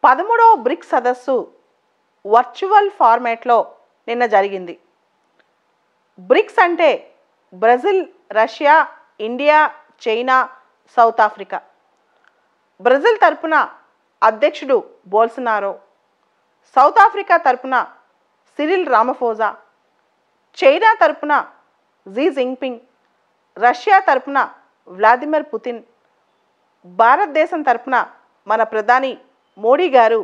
13వ bricks సదస్సు virtual ఫార్మాట్లో నిన్న జరిగింది. బ్రిక్స్ అంటే Brazil, Russia, India, China, south Africa. Brazil తరపున అధ్యక్షుడు బోల్సనారో, సౌత్ ఆఫ్రికా తరపున సిరిల్ రామఫోజా, చైనా తరపున జీ జింగ్పింగ్, రష్యా తరపున వ్లాదిమిర్ పుతిన్, భారతదేశం తరపున మన ప్రధాని మోడీ గారు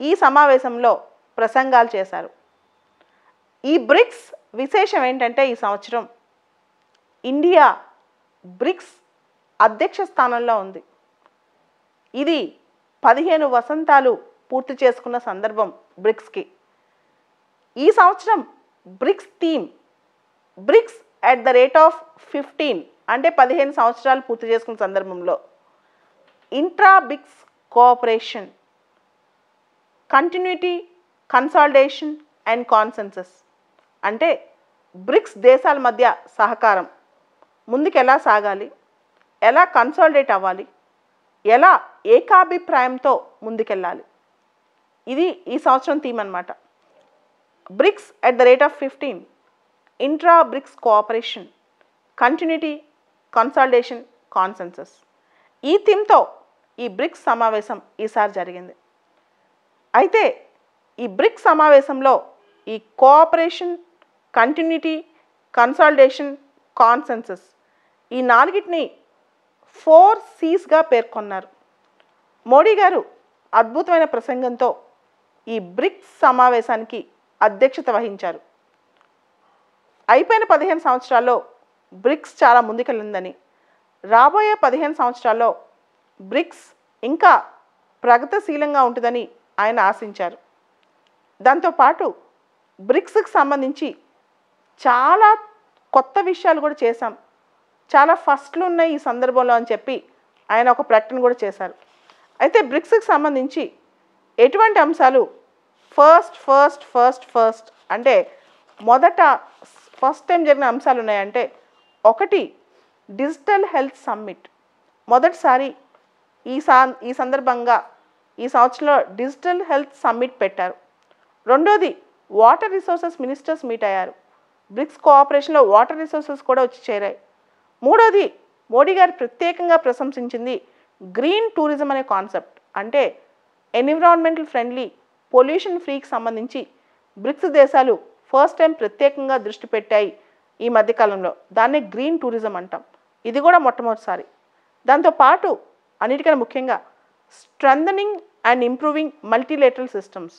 ఈ సమావేశంలో ప్రసంగాలు చేశారు. ఈ బ్రిక్స్ విశేషం ఏంటంటే ఈ సంవత్సరం ఇండియా బ్రిక్స్ అధ్యక్ష స్థానంలో ఉంది. ఇది 15 వసంతాలు పూర్తి చేసుకున్న సందర్భం బ్రిక్స్కి. ఈ సంవత్సరం BRICS theme BRICS at the rate of 15 అంటే 15 సంవత్సరాలు పూర్తి చేసుకున్న సందర్భంలో intra BRICS cooperation, continuity, consolidation and consensus అంటే బ్రిక్స్ దేశాల మధ్య సహకారం ముందుకు ఎలా సాగాలి, ఎలా కన్సాలిడేట్ అవ్వాలి, ఎలా ఏకాభిప్రాయంతో ముందుకెళ్ళాలి. ఇది ఈ సంవత్సరం థీమ్ అన్నమాట. BRICS at the rate of 15, intra BRICS cooperation, continuity, consolidation, consensus. ఈ థీమ్తో ఈ బ్రిక్స్ సమావేశం ఈసారి జరిగింది. అయితే ఈ బ్రిక్స్ సమావేశంలో ఈ కోఆపరేషన్, కంటిన్యూటీ, కన్సాలిడేషన్, కాన్సెన్సస్ ఈ నాలుగిటిని 4 C'గా పేర్కొన్నారు. మోడీ గారు అద్భుతమైన ప్రసంగంతో ఈ బ్రిక్స్ సమావేశానికి అధ్యక్షత వహించారు. అయిపోయిన 15 సంవత్సరాల్లో బ్రిక్స్ చాలా ముందుకెళ్ళిందని, రాబోయే 15 సంవత్సరాల్లో బ్రిక్స్ ఇంకా ప్రగతిశీలంగా ఉంటుందని ఆయన ఆశించారు. దాంతోపాటు బ్రిక్స్కి సంబంధించి చాలా కొత్త విషయాలు కూడా చేశాం, చాలా ఫస్ట్లు ఉన్నాయి ఈ సందర్భంలో అని చెప్పి ఆయన ఒక ప్రకటన కూడా చేశారు. అయితే బ్రిక్స్కి సంబంధించి ఎటువంటి అంశాలు ఫస్ట్ అంటే ఫస్ట్ టైం జరిగిన అంశాలు ఉన్నాయంటే, ఒకటి డిజిటల్ హెల్త్ సమ్మిట్. మొదటిసారి ఈ సందర్భంగా ఈ సంవత్సరంలో డిజిటల్ హెల్త్ సమ్మిట్ పెట్టారు. రెండోది వాటర్ రిసోర్సెస్ మినిస్టర్స్ మీట్ అయ్యారు. బ్రిక్స్ కోఆపరేషన్లో వాటర్ రిసోర్సెస్ కూడా వచ్చి చేరాయి. మూడోది మోడీ గారు ప్రత్యేకంగా ప్రశంసించింది గ్రీన్ టూరిజం అనే కాన్సెప్ట్. అంటే ఎన్విరాన్మెంటల్ ఫ్రెండ్లీ, పొల్యూషన్ ఫ్రీకి సంబంధించి బ్రిక్స్ దేశాలు ఫస్ట్ టైం ప్రత్యేకంగా దృష్టి పెట్టాయి ఈ మధ్యకాలంలో. దాన్నే గ్రీన్ టూరిజం అంటాం. ఇది కూడా మొట్టమొదటిసారి. దాంతోపాటు అన్నిటికన్నా ముఖ్యంగా strengthening and improving multilateral systems.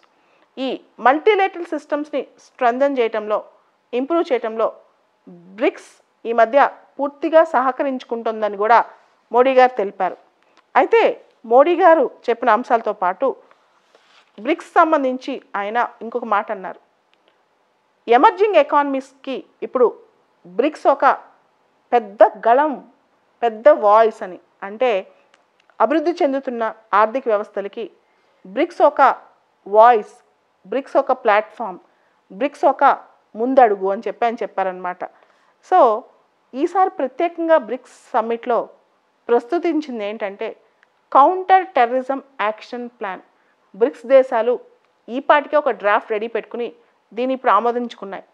ఈ మల్టీలేటరల్ సిస్టమ్స్ని స్ట్రెంథన్ చేయటంలో, ఇంప్రూవ్ చేయటంలో బ్రిక్స్ ఈ మధ్య పూర్తిగా సహకరించుకుంటుందని కూడా మోడీ గారు తెలిపారు. అయితే మోడీ గారు చెప్పిన అంశాలతో పాటు బ్రిక్స్ సంబంధించి ఆయన ఇంకొక మాట అన్నారు. ఎమర్జింగ్ ఎకానమీస్కి ఇప్పుడు బ్రిక్స్ ఒక పెద్ద గళం, పెద్ద వాయిస్ అని. అంటే అభివృద్ధి చెందుతున్న ఆర్థిక వ్యవస్థలకి బ్రిక్స్ ఒక వాయిస్, బ్రిక్స్ ఒక ప్లాట్ఫామ్, బ్రిక్స్ ఒక ముందడుగు అని చెప్పారనమాట. సో ఈసారి ప్రత్యేకంగా బ్రిక్స్ సమ్మిట్లో ప్రస్తుతించింది ఏంటంటే counter terrorism action plan. BRICS దేశాలు ఈ పాటికే ఒక డ్రాఫ్ట్ రెడీ పెట్టుకుని దీన్ని ఇప్పుడు ఆమోదించుకున్నాయి.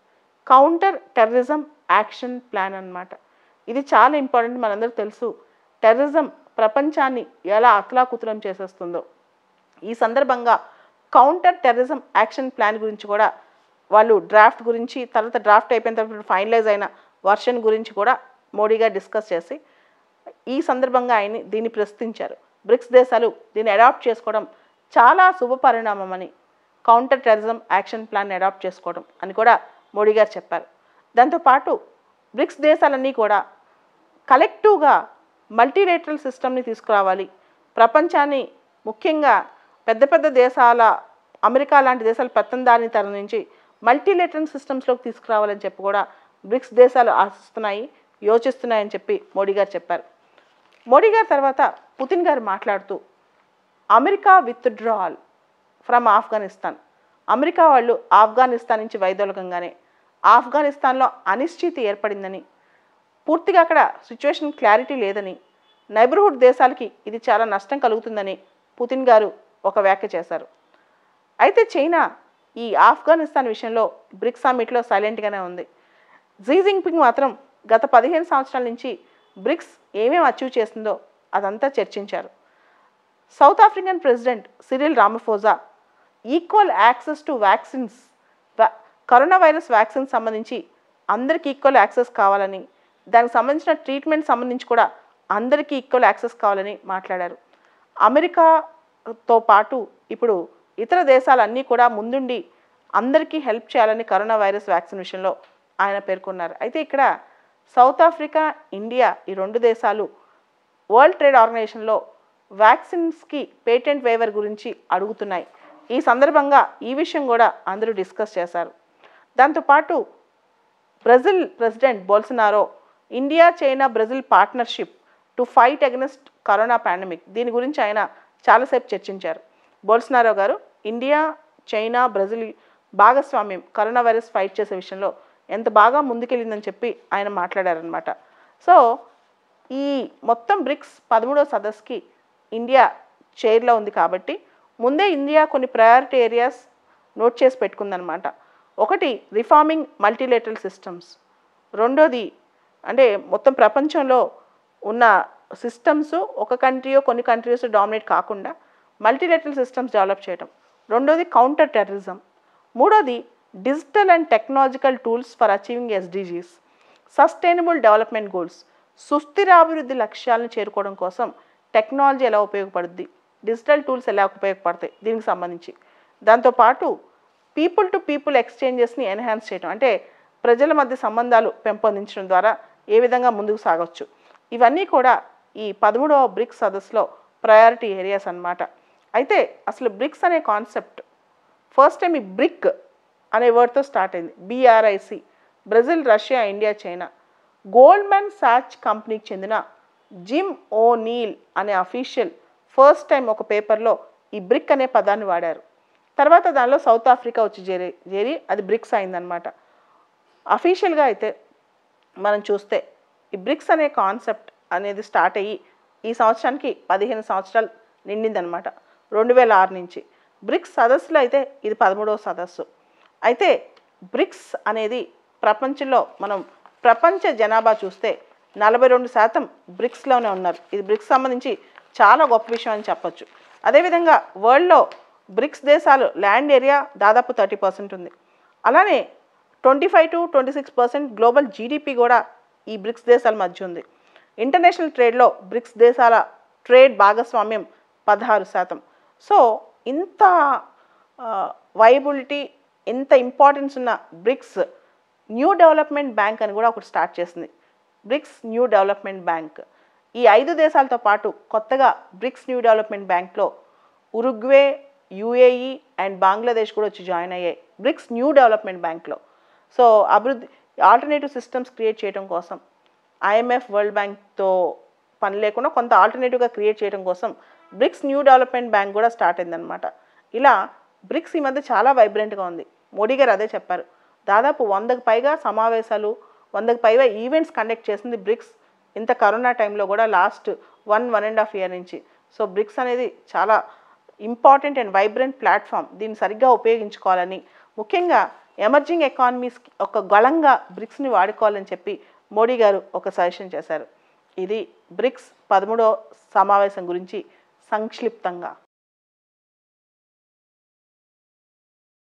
కౌంటర్ టెర్రరిజం యాక్షన్ ప్లాన్ అన్నమాట. ఇది చాలా ఇంపార్టెంట్. మనందరికీ తెలుసు టెర్రరిజం ప్రపంచాన్ని ఎలా అతలాకుతలం చేసేస్తుందో. ఈ సందర్భంగా కౌంటర్ టెర్రరిజం యాక్షన్ ప్లాన్ గురించి కూడా వాళ్ళు డ్రాఫ్ట్ గురించి, తర్వాత డ్రాఫ్ట్ అయిపోయిన తర్వాత ఫైనలైజ్ అయిన వర్షన్ గురించి కూడా మోడీ గారు డిస్కస్ చేసి ఈ సందర్భంగా ఆయన దీన్ని ప్రశ్నించారు. బ్రిక్స్ దేశాలు దీన్ని అడాప్ట్ చేసుకోవడం చాలా శుభ పరిణామం అని, కౌంటర్ టెర్రరిజం యాక్షన్ ప్లాన్ని అడాప్ట్ చేసుకోవడం అని కూడా మోడీ గారు చెప్పారు. దాంతోపాటు బ్రిక్స్ దేశాలన్నీ కూడా కలెక్టివ్గా మల్టీలేటరల్ సిస్టమ్ని తీసుకురావాలి, ప్రపంచాన్ని ముఖ్యంగా పెద్ద పెద్ద దేశాల, అమెరికా లాంటి దేశాల పెత్తందారిని తరం నుంచి మల్టీలేటరల్ సిస్టమ్స్లోకి తీసుకురావాలని చెప్పి కూడా బ్రిక్స్ దేశాలు ఆశిస్తున్నాయి, యోచిస్తున్నాయని చెప్పి మోడీ గారు చెప్పారు. మోడీ గారి తర్వాత పుతిన్ గారు మాట్లాడుతూ America withdrawal from Afghanistan, America వాళ్ళు ఆఫ్ఘనిస్తాన్ నుంచి వైదొలగంగానే ఆఫ్ఘనిస్తాన్లో అనిశ్చితి ఏర్పడిందని, పూర్తిగా అక్కడ సిచ్యువేషన్ క్లారిటీ లేదని, నైబర్హుడ్ దేశాలకి ఇది చాలా నష్టం కలుగుతుందని పుతిన్ గారు ఒక వ్యాఖ్య చేశారు. అయితే చైనా ఈ ఆఫ్ఘనిస్తాన్ విషయంలో బ్రిక్స్ సమ్మిట్లో సైలెంట్గానే ఉంది. జీ జిన్పింగ్ మాత్రం గత 15 సంవత్సరాల నుంచి బ్రిక్స్ ఏమేమి అచీవ్ చేస్తుందో అదంతా చర్చించారు. South African president Cyril Ramaphosa equal access to vaccines, corona virus vaccine సంబంధించి అందరికీ ఈక్వల్ యాక్సెస్ కావాలని, దానికి సంబంధించిన ట్రీట్మెంట్ సంబంధించి కూడా అందరికీ ఈక్వల్ యాక్సెస్ కావాలని మాట్లాడారు. అమెరికాతో పాటు ఇప్పుడు ఇతర దేశాలన్నీ కూడా ముందుండి అందరికీ హెల్ప్ చేయాలని కరోనా వైరస్ వ్యాక్సిన్ విషయంలో ఆయన పేర్కొన్నారు. అయితే ఇక్కడ సౌత్ ఆఫ్రికా, ఇండియా ఈ 2 దేశాలు వరల్డ్ ట్రేడ్ ఆర్గనైజేషన్లో వ్యాక్సిన్స్కి పేటెంట్ వేవర్ గురించి అడుగుతున్నాయి. ఈ సందర్భంగా ఈ విషయం కూడా అందరూ డిస్కస్ చేశారు. దాంతోపాటు Brazil president Bolsonaro India, China, Brazil partnership two fight against corona pandemic, దీని గురించి ఆయన చాలాసేపు చర్చించారు. బోల్సనారో గారు ఇండియా, చైనా, బ్రెజిల్ భాగస్వామ్యం కరోనా వైరస్ ఫైట్ చేసే విషయంలో ఎంత బాగా ముందుకెళ్ళిందని చెప్పి ఆయన మాట్లాడారనమాట. సో ఈ మొత్తం బ్రిక్స్ 13వ సదస్సుకి ఇండియా చైర్లో ఉంది కాబట్టి ముందే ఇండియా కొన్ని ప్రయారిటీ ఏరియాస్ నోట్ చేసి పెట్టుకుందనమాట. ఒకటి రిఫార్మింగ్ మల్టీలేటరల్ సిస్టమ్స్, రెండోది అంటే మొత్తం ప్రపంచంలో ఉన్న సిస్టమ్స్ ఒక కంట్రీయో కొన్ని కంట్రీస్ డామినేట్ కాకుండా మల్టీలేటరల్ సిస్టమ్స్ డెవలప్ చేయడం, రెండోది కౌంటర్ టెర్రరిజం, మూడోది digital and technological tools for achieving SDGs, sustainable development goals, సుస్థిరాభివృద్ధి లక్ష్యాలను చేరుకోవడం కోసం టెక్నాలజీ ఎలా ఉపయోగపడుద్ది, డిజిటల్ టూల్స్ ఎలా ఉపయోగపడతాయి దీనికి సంబంధించి. దాంతోపాటు పీపుల్ టు పీపుల్ ఎక్స్చేంజెస్ని ఎన్హాన్స్ చేయడం, అంటే ప్రజల మధ్య సంబంధాలు పెంపొందించడం ద్వారా ఏ విధంగా ముందుకు సాగవచ్చు, ఇవన్నీ కూడా ఈ 13వ బ్రిక్స్ సదస్సులో ప్రయారిటీ ఏరియాస్ అన్నమాట. అయితే అసలు బ్రిక్స్ అనే కాన్సెప్ట్ ఫస్ట్ టైం ఈ బ్రిక్ అనే వర్డ్తో స్టార్ట్ అయింది. BRIC, Brazil, Russia, India, China. Goldman Sachs కంపెనీకి చెందిన జిమ్ ఓనీల్ అనే అఫీషియల్ ఫస్ట్ టైం ఒక పేపర్లో ఈ బ్రిక్ అనే పదాన్ని వాడారు. తర్వాత దానిలో సౌత్ ఆఫ్రికా వచ్చి చేరి అది బ్రిక్స్ అయిందనమాట. అఫీషియల్గా అయితే మనం చూస్తే ఈ బ్రిక్స్ అనే కాన్సెప్ట్ అనేది స్టార్ట్ అయ్యి ఈ సంవత్సరానికి 15 సంవత్సరాలు నిండిందనమాట, 2006 నుంచి. బ్రిక్స్ సదస్సులో అయితే ఇది 13వ సదస్సు. అయితే బ్రిక్స్ అనేది ప్రపంచంలో మనం ప్రపంచ జనాభా చూస్తే 42% బ్రిక్స్లోనే ఉన్నారు. ఇది బ్రిక్స్ సంబంధించి చాలా గొప్ప విషయం అని చెప్పొచ్చు. అదేవిధంగా వరల్డ్లో బ్రిక్స్ దేశాలు ల్యాండ్ ఏరియా దాదాపు 30% ఉంది. అలానే 25 to 26% గ్లోబల్ జీడిపి కూడా ఈ బ్రిక్స్ దేశాల మధ్య ఉంది. ఇంటర్నేషనల్ ట్రేడ్లో బ్రిక్స్ దేశాల ట్రేడ్ భాగస్వామ్యం 16%. సో ఇంత వైబిలిటీ, ఇంత ఇంపార్టెన్స్ ఉన్న బ్రిక్స్ న్యూ డెవలప్మెంట్ బ్యాంక్ అని కూడా ఒకటి స్టార్ట్ చేసింది. BRICS New Development Bank. ఈ 5 దేశాలతో పాటు కొత్తగా బ్రిక్స్ న్యూ డెవలప్మెంట్ బ్యాంక్లో ఉరుగ్వే, UAE అండ్ బంగ్లాదేశ్ కూడా వచ్చి జాయిన్ అయ్యాయి బ్రిక్స్ న్యూ డెవలప్మెంట్ బ్యాంక్లో. సో అభివృద్ధి ఆల్టర్నేటివ్ సిస్టమ్స్ క్రియేట్ చేయడం కోసం IMF, వరల్డ్ బ్యాంక్తో పని లేకుండా కొంత ఆల్టర్నేటివ్గా క్రియేట్ చేయడం కోసం బ్రిక్స్ న్యూ డెవలప్మెంట్ బ్యాంక్ కూడా స్టార్ట్ అయిందనమాట. ఇలా బ్రిక్స్ ఈ మధ్య చాలా వైబ్రెంట్గా ఉంది. మోడీ గారు అదే చెప్పారు. దాదాపు 100కు పైగా సమావేశాలు, 100కు పైగా ఈవెంట్స్ కండక్ట్ చేసింది బ్రిక్స్ ఇంత కరోనా టైంలో కూడా లాస్ట్ 1.5 ఇయర్ నుంచి. సో బ్రిక్స్ అనేది చాలా ఇంపార్టెంట్ అండ్ వైబ్రెంట్ ప్లాట్ఫామ్. దీన్ని సరిగ్గా ఉపయోగించుకోవాలని, ముఖ్యంగా ఎమర్జింగ్ ఎకానమీస్కి ఒక గళంగా బ్రిక్స్ని వాడుకోవాలని చెప్పి మోడీ గారు ఒక సజెషన్ చేశారు. ఇది బ్రిక్స్ 13వ సమావేశం గురించి సంక్షిప్తంగా.